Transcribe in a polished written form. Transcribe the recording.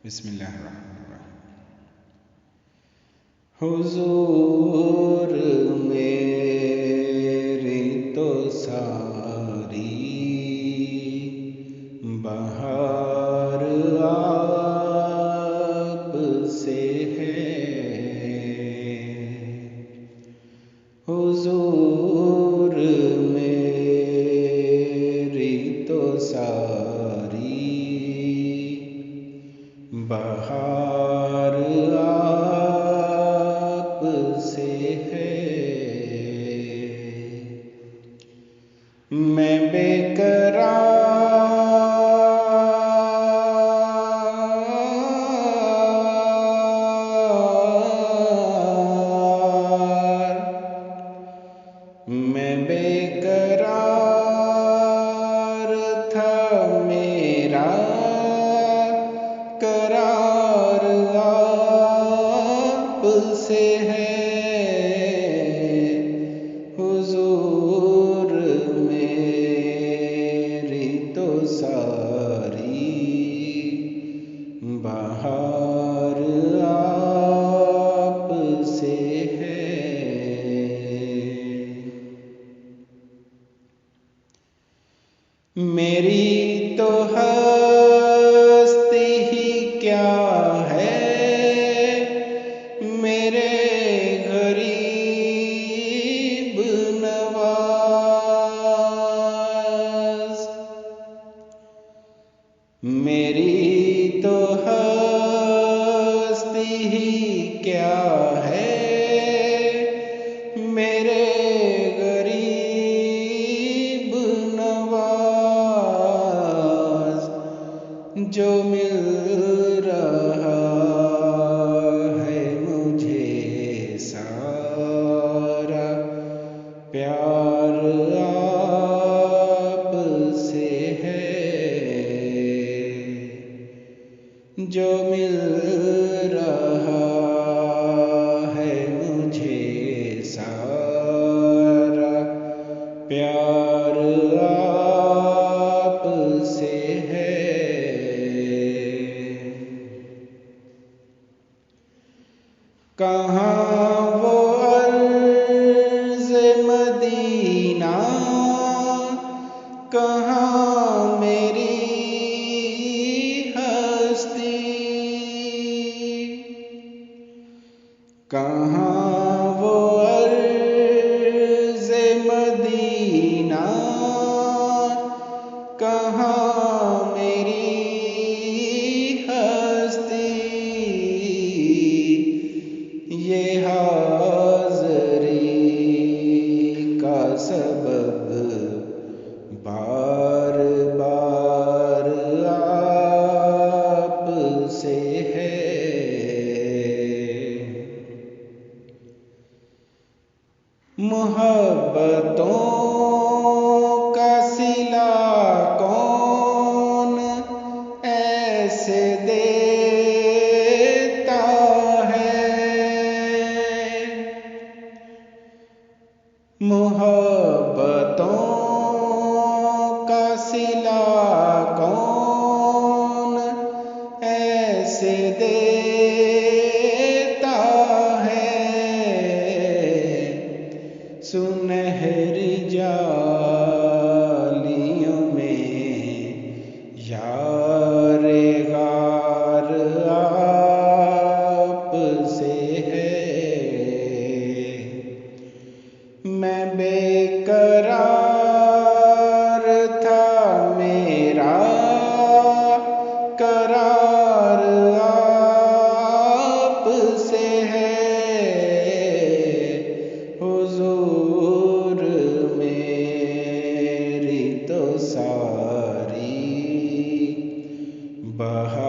बिस्मिल्लाहिर्रहमानिर्रहीम। हुजूर मेरी तो सारी बहार आप से है। हुजूर मेरी तो सारी बहार आप से है। मैं बेकरार था, मेरा करार आप से है। हुजूर मेरी तो सारी बहार आप से है। मेरी तो हस्ती ही क्या है, मेरे गरीब नवाज। मेरी तो हस्ती ही क्या है, मेरे जो मिल रहा है मुझे सारा प्यार आप से है। जो मिल रहा है मुझे सारा प्यार आप से है। कहाँ वो अर्ज़ मदीना, कहाँ मेरी हस्ती। कहाँ वो अर्ज़ मदीना, कहाँ मेरी हस्ती। ये हाज़री का सबब बार बार आप से है। मोहब्बतों का सिला कौन ऐसे देता है। मोहब्बतों का सिला कौन ऐसे देता है। सुनहरी जालियों में यार गार आप से है। मैं बेकरार था, मेरा करार आप से है। हुजूर मेरी तो सारी बहार